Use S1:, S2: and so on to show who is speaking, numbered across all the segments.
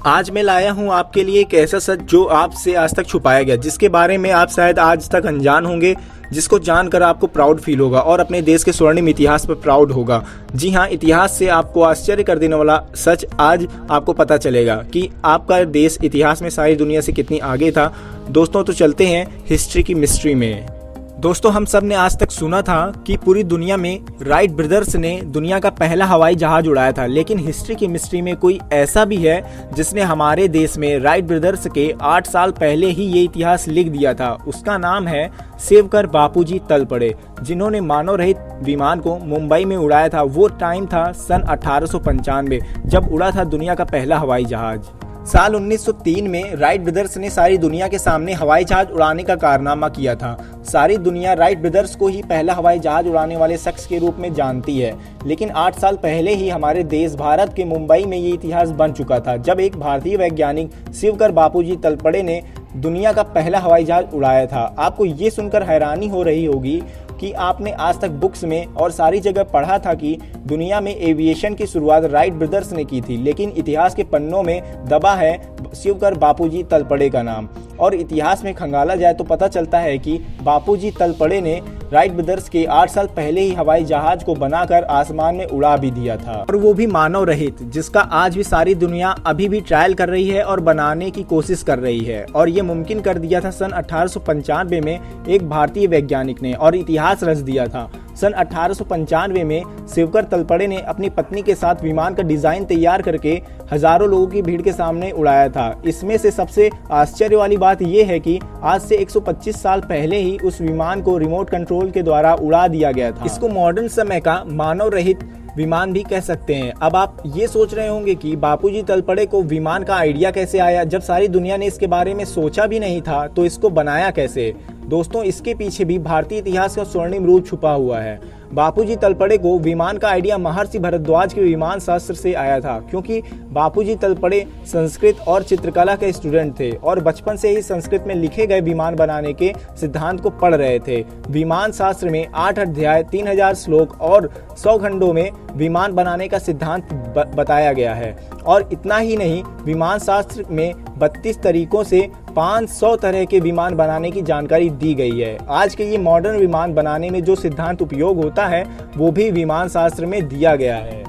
S1: आज मैं लाया हूं आपके लिए एक ऐसा सच जो आपसे आज तक छुपाया गया, जिसके बारे में आप शायद आज तक अनजान होंगे, जिसको जानकर आपको प्राउड फील होगा और अपने देश के स्वर्णिम इतिहास पर प्राउड होगा। जी हाँ, इतिहास से आपको आश्चर्य कर देने वाला सच आज आपको पता चलेगा कि आपका देश इतिहास में सारी दुनिया से कितनी आगे था। दोस्तों, तो चलते हैं हिस्ट्री की मिस्ट्री में। दोस्तों, हम सब ने आज तक सुना था कि पूरी दुनिया में राइट ब्रदर्स ने दुनिया का पहला हवाई जहाज उड़ाया था, लेकिन हिस्ट्री की मिस्ट्री में कोई ऐसा भी है जिसने हमारे देश में राइट ब्रदर्स के 8 साल पहले ही ये इतिहास लिख दिया था। उसका नाम है सेवकर बापूजी तलपड़े, जिन्होंने मानव रहित विमान को मुंबई में उड़ाया था। वो टाइम था सन 1895, जब उड़ा था दुनिया का पहला हवाई जहाज। साल 1903 में राइट ब्रदर्स ने सारी दुनिया के सामने हवाई जहाज उड़ाने का कारनामा किया था। सारी दुनिया राइट ब्रदर्स को ही पहला हवाई जहाज उड़ाने वाले शख्स के रूप में जानती है, लेकिन 8 साल पहले ही हमारे देश भारत के मुंबई में ये इतिहास बन चुका था, जब एक भारतीय वैज्ञानिक सेवकर बापूजी तलपड़े ने दुनिया का पहला हवाई जहाज उड़ाया था। आपको ये सुनकर हैरानी हो रही होगी कि आपने आज तक बुक्स में और सारी जगह पढ़ा था कि दुनिया में एविएशन की शुरुआत राइट ब्रदर्स ने की थी, लेकिन इतिहास के पन्नों में दबा है सेवकर बापूजी तलपड़े का नाम। और इतिहास में खंगाला जाए तो पता चलता है कि बापूजी तलपड़े ने राइट ब्रदर्स के 8 साल पहले ही हवाई जहाज को बनाकर आसमान में उड़ा भी दिया था, और वो भी मानव रहित, जिसका आज भी सारी दुनिया अभी भी ट्रायल कर रही है और बनाने की कोशिश कर रही है। और ये मुमकिन कर दिया था सन 1895 में एक भारतीय वैज्ञानिक ने, और इतिहास रच दिया था। सन 1895 में सेवकर तलपड़े ने अपनी पत्नी के साथ विमान का डिजाइन तैयार करके हजारों लोगों की भीड़ के सामने उड़ाया था। इसमें से सबसे आश्चर्य वाली बात यह है कि आज से 125 साल पहले ही उस विमान को रिमोट कंट्रोल के द्वारा उड़ा दिया गया था। इसको मॉडर्न समय का मानव रहित विमान भी कह सकते हैं। अब आप ये सोच रहे होंगे कि बापूजी तलपड़े को विमान का आइडिया कैसे आया, जब सारी दुनिया ने इसके बारे में सोचा भी नहीं था, तो इसको बनाया कैसे? दोस्तों, इसके पीछे भी भारतीय इतिहास का स्वर्णिम रूप छुपा हुआ है। बापूजी तलपड़े को विमान का आइडिया महर्षि भारद्वाज के विमान शास्त्र से आया था, क्योंकि बापूजी तलपड़े संस्कृत और चित्रकला के स्टूडेंट थे और बचपन से ही संस्कृत में लिखे गए विमान बनाने के सिद्धांत को पढ़ रहे थे। विमान शास्त्र में 8 अध्याय, 3000 श्लोक और 100 खंडों में विमान बनाने का सिद्धांत बताया गया है। और इतना ही नहीं, विमान शास्त्र में 32 तरीकों से 500 तरह के विमान बनाने की जानकारी दी गई है। आज के ये मॉडर्न विमान बनाने में जो सिद्धांत उपयोग होता है, वो भी विमान शास्त्र में दिया गया है।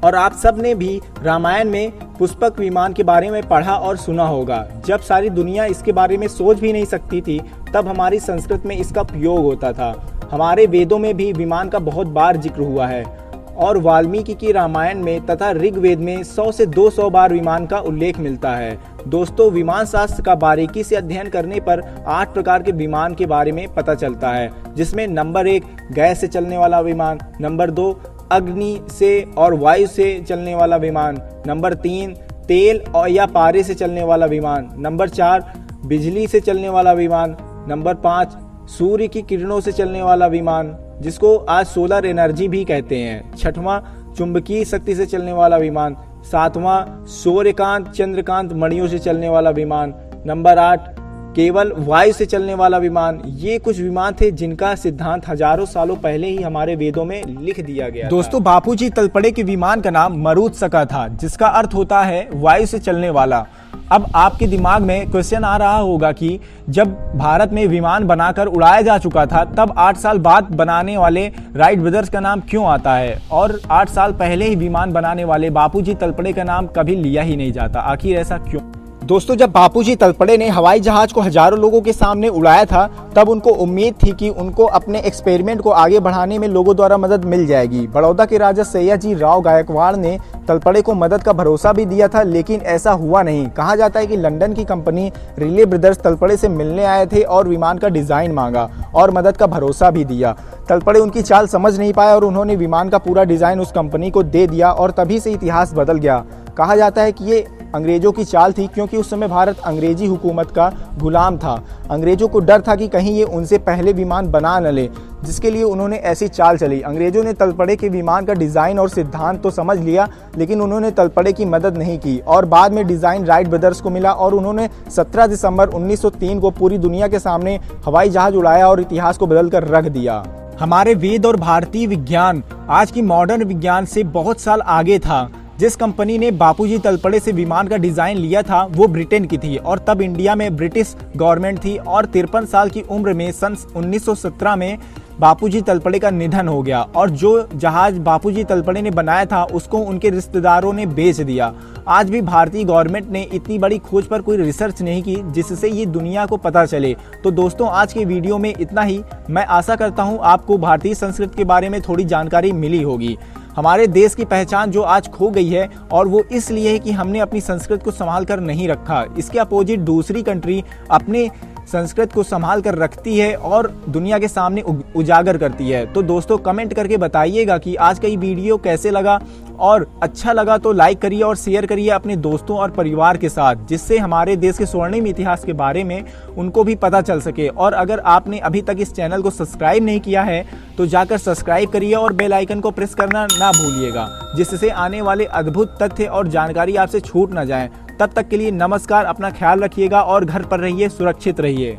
S1: और आप सब ने भी रामायण में पुष्पक विमान के बारे में पढ़ा और सुना होगा। जब सारी दुनिया इसके बारे में सोच भी नहीं सकती थी, तब हमारी संस्कृत में इसका उपयोग होता था। हमारे वेदों में भी विमान का बहुत बार जिक्र हुआ है, और वाल्मीकि की रामायण में तथा ऋग्वेद में 100 से 200 बार विमान का उल्लेख मिलता है। दोस्तों, विमान शास्त्र का बारीकी से अध्ययन करने पर 8 प्रकार के विमान के बारे में पता चलता है, जिसमें नंबर 1 गैस से चलने वाला विमान, नंबर 2 अग्नि से और वायु से चलने वाला विमान, नंबर 3 तेल और या पारे से चलने वाला विमान, नंबर 4 बिजली से चलने वाला विमान, नंबर 5 सूर्य की किरणों से चलने वाला विमान, जिसको आज सोलर एनर्जी भी कहते हैं, 6वां चुंबकीय शक्ति से चलने वाला विमान, 7वां सूर्यकांत चंद्रकांत मणियों से चलने वाला विमान, नंबर 8 केवल वायु से चलने वाला विमान। ये कुछ विमान थे जिनका सिद्धांत हजारों सालों पहले ही हमारे वेदों में लिख दिया गया। दोस्तों, बापूजी तलपड़े के विमान का नाम मरुत्सका था, जिसका अर्थ होता है वायु से चलने वाला। अब आपके दिमाग में क्वेश्चन आ रहा होगा कि जब भारत में विमान बनाकर उड़ाया जा चुका था, तब 8 साल बाद बनाने वाले राइट ब्रदर्स का नाम क्यों आता है, और 8 साल पहले ही विमान बनाने वाले बापूजी तलपड़े का नाम कभी लिया ही नहीं जाता? आखिर ऐसा क्यों? दोस्तों, जब बापूजी तलपड़े ने हवाई जहाज को हजारों लोगों के सामने उड़ाया था, तब उनको उम्मीद थी कि उनको अपने एक्सपेरिमेंट को आगे बढ़ाने में लोगों द्वारा मदद मिल जाएगी। बड़ौदा के राजा सयाजी राव गायकवाड़ ने तलपड़े को मदद का भरोसा भी दिया था, लेकिन ऐसा हुआ नहीं। कहा जाता है कि लंदन की कंपनी रिले ब्रदर्स तलपड़े से मिलने आए थे और विमान का डिजाइन मांगा और मदद का भरोसा भी दिया। तलपड़े उनकी चाल समझ नहीं पाए और उन्होंने विमान का पूरा डिजाइन उस कंपनी को दे दिया, और तभी से इतिहास बदल गया। कहा जाता है कि ये अंग्रेजों की चाल थी, क्योंकि उस समय भारत अंग्रेजी हुकूमत का गुलाम था। अंग्रेजों को डर था कि कहीं ये उनसे पहले विमान बना न ले, जिसके लिए उन्होंने ऐसी चाल चली। अंग्रेजों ने तलपड़े के विमान का डिज़ाइन और सिद्धांत तो समझ लिया, लेकिन उन्होंने तलपड़े की मदद नहीं की, और बाद में डिज़ाइन राइट ब्रदर्स को मिला और उन्होंने 17 दिसंबर 1903 को पूरी दुनिया के सामने हवाई जहाज उड़ाया और इतिहास को बदल कर रख दिया। हमारे वेद और भारतीय विज्ञान आज की मॉडर्न विज्ञान से बहुत साल आगे था, जिस कंपनी ने बापूजी तलपड़े से विमान का डिजाइन लिया था वो ब्रिटेन की थी और तब इंडिया में ब्रिटिश गवर्नमेंट थी और 53 साल की उम्र में सन 1917 में बापूजी तलपड़े का निधन हो गया और जो जहाज बापूजी तलपड़े ने बनाया था उसको उनके रिश्तेदारों ने बेच दिया। आज भी भारतीय गवर्नमेंट ने इतनी बड़ी खोज पर कोई रिसर्च नहीं की जिससे ये दुनिया को पता चले। तो दोस्तों आज के वीडियो में इतना ही। मैं आशा करता हूँ आपको भारतीय संस्कृति के बारे में थोड़ी जानकारी मिली होगी। हमारे देश की पहचान जो आज खो गई है और वो इसलिए है कि हमने अपनी संस्कृति को संभाल कर नहीं रखा। इसके अपोजिट दूसरी कंट्री अपने संस्कृत को संभाल कर रखती है और दुनिया के सामने उजागर करती है। तो दोस्तों कमेंट करके बताइएगा कि आज का ये वीडियो कैसे लगा और अच्छा लगा तो लाइक करिए और शेयर करिए अपने दोस्तों और परिवार के साथ, जिससे हमारे देश के स्वर्णिम इतिहास के बारे में उनको भी पता चल सके। और अगर आपने अभी तक इस चैनल को सब्सक्राइब नहीं किया है तो जाकर सब्सक्राइब करिए और बेल आइकन को प्रेस करना ना भूलिएगा, जिससे आने वाले अद्भुत तथ्य और जानकारी आपसे छूट ना जाए। तब तक के लिए नमस्कार, अपना ख्याल रखिएगा और घर पर रहिए, सुरक्षित रहिए।